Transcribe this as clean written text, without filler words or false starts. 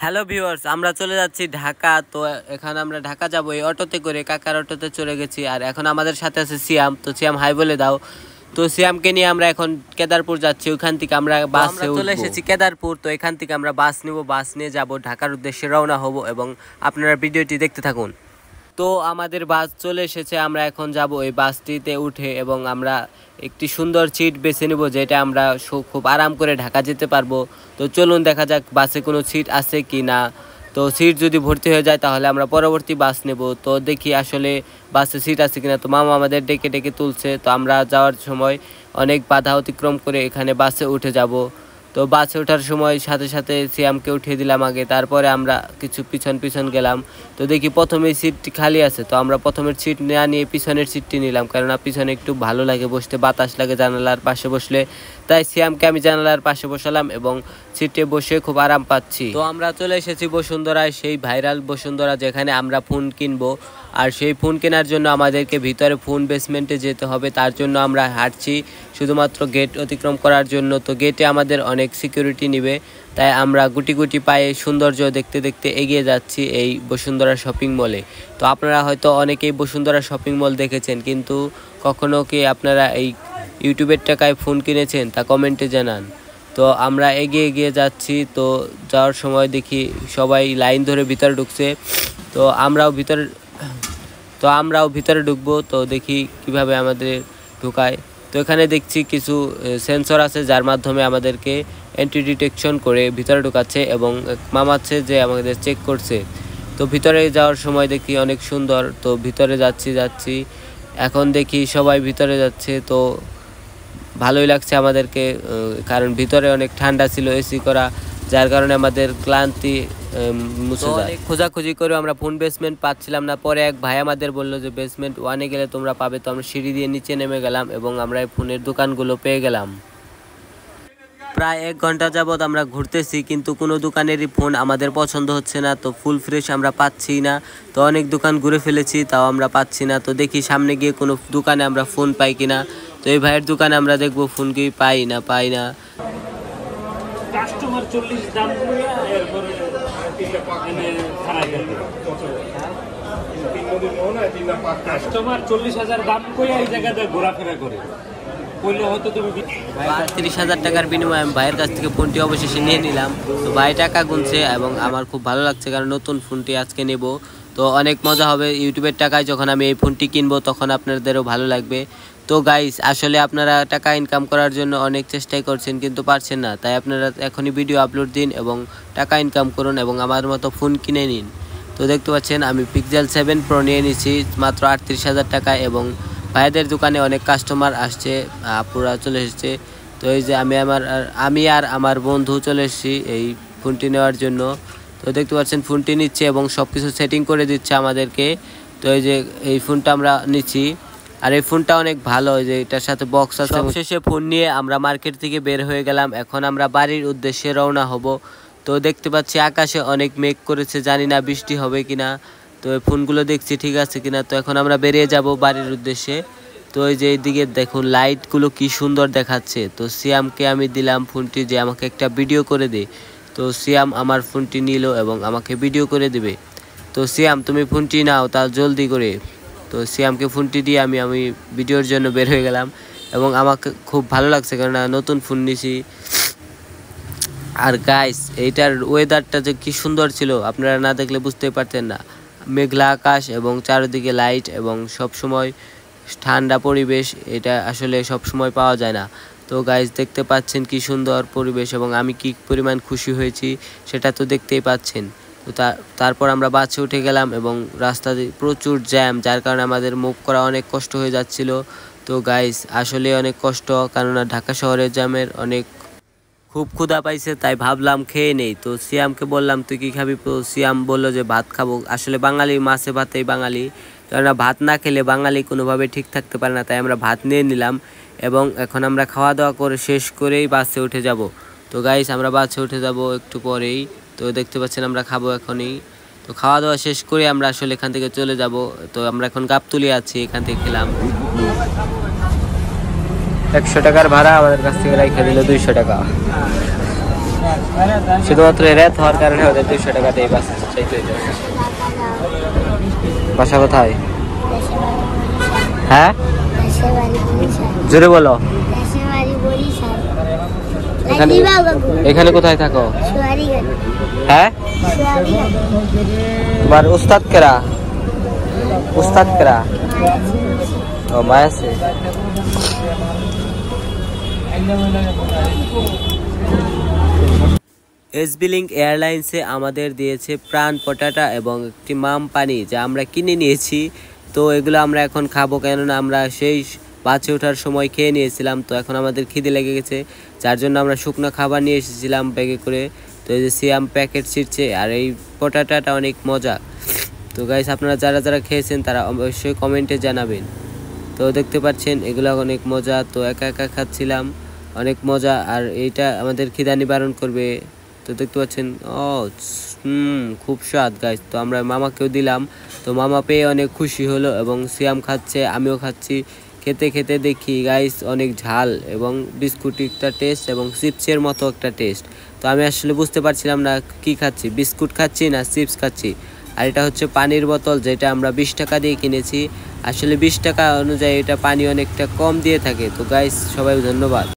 Hello viewers, আমরা চলে যাচ্ছি ঢাকা। তো এখন আমরা ঢাকা যাব এই অটোতে করে, কাকার অটোতে চলে গেছি। আর এখন আমাদের সাথে আছে সিয়াম। তো সিয়াম হাই বলে দাও। তো সিয়ামকে নিয়ে আমরা এখন কেদারপুর যাচ্ছি। ওইখান থেকে আমরা বাসে চলে এসেছি কেদারপুর। তো এখান থেকে আমরা বাস নিব, বাস নিয়ে যাব ঢাকার উদ্দেশ্যে রওনা হব এবং আপনারা ভিডিওটি দেখতে থাকুন। তো আমাদের বাস চলে এসেছে, আমরা এখন যাব এই বাসটিতে উঠে এবং আমরা একটি সুন্দর সিট বেছে নেব, যেটা আমরা খুব আরাম করে ঢাকা যেতে পারবো। তো চলুন দেখা যাক বাসে কোনো সিট আছে কি না। তো সিট যদি ভর্তি হয়ে যায় তাহলে আমরা পরবর্তী বাস নেব। তো দেখি আসলে বাসে সিট আছে কিনা। তো মামা আমাদের ডেকে ডেকে তুলছে। তো আমরা যাওয়ার সময় অনেক বাধা অতিক্রম করে এখানে বাসে উঠে যাব। তো বাসে ওঠার সময় সাথে সাথে সিয়ামকে উঠিয়ে দিলাম আগে, তারপরে আমরা কিছু পিছন গেলাম। তো দেখি প্রথমেই সিটটি খালি আছে। তো আমরা প্রথমের সিট না নিয়ে পিছনের সিটটি নিলাম, কেননা পিছনে একটু ভালো লাগে বসতে, বাতাস লাগে জানালার পাশে বসলে। তাই সিয়ামকে আমি জানালার পাশে বসালাম এবং সিটে বসে খুব আরাম পাচ্ছি। তো আমরা চলে এসেছি বসুন্ধরায়, সেই ভাইরাল বসুন্ধরা, যেখানে আমরা ফোন কিনবো। আর সেই ফোন কেনার জন্য আমাদেরকে ভিতরে ফোন বেসমেন্টে যেতে হবে। তার জন্য আমরা হাঁটছি শুধুমাত্র গেট অতিক্রম করার জন্য। তো গেটে আমাদের অনেক সিকিউরিটি নেবে, তাই আমরা গুটি গুটি পায়ে সৌন্দর্য দেখতে দেখতে এগিয়ে যাচ্ছি এই বসুন্ধরা শপিং মলে। তো আপনারা হয়তো অনেকেই বসুন্ধরা শপিং মল দেখেছেন, কিন্তু কখনো কি আপনারা এই ইউটিউবের টাকায় ফোন কিনেছেন তা কমেন্টে জানান। তো আমরা এগিয়ে যাচ্ছি। তো যাওয়ার সময় দেখি সবাই লাইন ধরে ভিতরে ঢুকছে। তো আমরাও ভিতরে ঢুকবো। তো দেখি কিভাবে আমাদের ঢুকায়। তো এখানে দেখছি কিছু সেন্সর আছে, যার মাধ্যমে আমাদেরকে এন্ট্রি ডিটেকশন করে ভিতরে ঢুকাচ্ছে এবং মামাচ্ছে যে আমাদের চেক করছে। তো ভিতরে যাওয়ার সময় দেখি অনেক সুন্দর। তো ভিতরে যাচ্ছি এখন দেখি সবাই ভিতরে যাচ্ছে। তো ভালোই লাগছে আমাদেরকে, কারণ ভিতরে অনেক ঠান্ডা ছিল, এসি করা, যার কারণে আমাদের ক্লান্তি মুছে যায়। খোঁজাখুঁজি করে আমরা ফোন বেসমেন্ট পাচ্ছিলাম না। পরে এক ভাই আমাদের বললো যে বেসমেন্ট 1-এ গেলে তোমরা পাবে। তো আমরা সিঁড়ি দিয়ে নিচে নেমে গেলাম এবং আমরা এই ফোনের দোকানগুলো পেয়ে গেলাম। প্রায় 1 ঘন্টা যাবৎ আমরা ঘুরতেছি, কিন্তু কোনো দোকানেরই ফোন আমাদের পছন্দ হচ্ছে না। তো ফুল ফ্রেশ আমরা পাচ্ছি না। তো অনেক দোকান ঘুরে ফেলেছি, তাও আমরা পাচ্ছি না। তো দেখি সামনে গিয়ে কোনো দোকানে আমরা ফোন পাই কিনা। তো এই ভাইয়ের দোকানে আমরা দেখবো ফোন কি পাই না। কাস্টমার 40 দাম কইয়া এরপরে কাস্টমার 40,000 দাম কইয়া এই জায়গাতে ঘোরাফেরা করে কইলে হয়তো তুমি 30,000 টাকার বিনিময়ে আমি ভাইয়ের কাছ থেকে ফোনটি অবশেষে নিয়ে নিলাম। তো ভাই টাকা গুনছে এবং আমার খুব ভালো লাগছে, কারণ নতুন ফোনটি আজকে নেব। তো অনেক মজা হবে ইউটিউবের টাকায় যখন আমি এই ফোনটি কিনবো, তখন আপনাদেরও ভালো লাগবে। তো গাইস, আসলে আপনারা টাকা ইনকাম করার জন্য অনেক চেষ্টাই করছেন, কিন্তু পারছেন না। তাই আপনারা এখনই ভিডিও আপলোড দিন এবং টাকা ইনকাম করুন এবং আমার মতো ফোন কিনে নিন। তো দেখতে পাচ্ছেন আমি পিক্সেল 7 প্রো নিয়ে নিচ্ছি মাত্র 38,000 টাকায় এবং ভাইদের দোকানে অনেক কাস্টমার আসছে, আপুরা চলে এসেছে। তো এই যে আমি আর আমার বন্ধু চলে এসেছি এই ফোনটি নেওয়ার জন্য। তো দেখতে পাচ্ছেন ফোনটি নিচ্ছে এবং সব কিছু সেটিং করে দিচ্ছে আমাদেরকে। তো এই যে এই ফোনটা আমরা নিচ্ছি, আর এই ফোনটা অনেক ভালো, যে এটার সাথে বক্স আছে। শেষে ফোন নিয়ে আমরা মার্কেট থেকে বের হয়ে গেলাম। এখন আমরা বাড়ির উদ্দেশ্যে রওনা হব। তো দেখতে পাচ্ছি আকাশে অনেক মেঘ করেছে, জানি না বৃষ্টি হবে কিনা। তো এই ফোনগুলো দেখছি ঠিক আছে কিনা। তো এখন আমরা বেরিয়ে যাব বাড়ির উদ্দেশ্যে। তো এই যে এইদিকে দেখুন লাইটগুলো কি সুন্দর দেখাচ্ছে। তো সিয়ামকে আমি দিলাম ফোনটি, যে আমাকে একটা ভিডিও করে দে। তো সিয়াম আমার ফোনটি নিল এবং আমাকে ভিডিও করে দেবে। তো সিয়াম তুমি ফোনটি নাও তা জলদি করে। তো সিয়ামকে ফোনটি দিয়ে আমি ভিডিওর জন্য বের হয়ে গেলাম এবং আমাকে খুব ভালো লাগছে, কারণ নতুন ফোন নিছি। আর গাইস, এইটার ওয়েদারটা যে কি সুন্দর ছিল, আপনারা না দেখলে বুঝতেই পারতেন না। মেঘলা আকাশ এবং চারিদিকে লাইট এবং সব সময় ঠান্ডা পরিবেশ, এটা আসলে সব সময় পাওয়া যায় না। তো গাইস, দেখতে পাচ্ছেন কি সুন্দর পরিবেশ এবং আমি কি পরিমাণ খুশি হয়েছি সেটা তো দেখতেই পাচ্ছেন। তো তারপর আমরা বাসে উঠে গেলাম এবং রাস্তা দিয়ে প্রচুর জ্যাম, যার কারণে আমাদের মুভ করা অনেক কষ্ট হয়ে যাচ্ছিল। তো গাইস, আসলে অনেক কষ্ট, কেননা ঢাকা শহরের জ্যামের খুব ক্ষুধা পাইছে, তাই ভাবলাম খেয়ে নেই। তো সিয়ামকে বললাম তুই কি খাবি। তো সিয়াম বললো যে ভাত খাবো। আসলে বাঙালি মাছে ভাতেই বাঙালি, কেননা ভাত না খেলে বাঙালি কোনোভাবে ঠিক থাকতে পারে না। তাই আমরা ভাত নিয়ে নিলাম এবং এখন আমরা খাওয়া দাওয়া করে শেষ করেই বাসে উঠে যাব। তো গাইস, আমরা বাসে উঠে যাব একটু পরেই। তো দেখতে পাচ্ছেন আমরা খাবো এখনই। তো খাওয়া দাওয়া শেষ করে আমরা আসলে এখান থেকে চলে যাব। তো আমরা এখন গাবতলী আছি, এখান থেকে খেলাম। 100 টাকার ভাড়া আমাদের কাছ থেকে রেখে দিল 200 টাকা। শুধুমাত্র রাত হওয়ার কারণে ওদের 200 টাকা দিয়ে বাস চাইতে হইতো। বাসা কোথায়? হ্যাঁ জোরে বলো। এখানে কোথায় থাকো? হ্যাঁ তোমার উস্তাদ কেরা? উস্তাদ কেরা? ও মায়াসে। এসবি লিংক এয়ারলাইন্সে আমাদের দিয়েছে প্রাণ পটাটা এবং একটি মাম পানি, যা আমরা কিনে নিয়েছি। তো এগুলো আমরা এখন খাবো, কেননা আমরা সেই বাসে ওঠার সময় খেয়ে নিয়েছিলাম। তো এখন আমাদের খিদে লেগে গেছে, যার জন্য আমরা শুকনো খাবার নিয়ে এসেছিলাম ব্যাগে করে। তো এই যে সিয়াম প্যাকেট ছিটছে, আর এই পটাটাটা অনেক মজা। তো গাইস, আপনারা যারা যারা খেয়েছেন তারা অবশ্যই কমেন্টে জানাবেন। তো দেখতে পাচ্ছেন এগুলো অনেক মজা। তো একা একা খাচ্ছিলাম, অনেক মজা, আর এইটা আমাদের খিদা নিবারণ করবে। তো দেখতে পাচ্ছেন খুব স্বাদ গাইস। তো আমরা মামাকেও দিলাম, তো মামা পেয়ে অনেক খুশি হলো এবং সিয়াম খাচ্ছে, আমিও খাচ্ছি। খেতে খেতে দেখি গাইস অনেক ঝাল এবং বিস্কুট একটা টেস্ট এবং চিপসের মতো একটা টেস্ট। তো আমি আসলে বুঝতে পারছিলাম না কি খাচ্ছি, বিস্কুট খাচ্ছি না চিপস খাচ্ছি। আর এটা হচ্ছে পানির বোতল, যেটা আমরা 20 টাকা দিয়ে কিনেছি। আসলে 20 টাকা অনুযায়ী এটা পানি অনেকটা কম দিয়ে থাকে। তো গাইস সবাই ধন্যবাদ।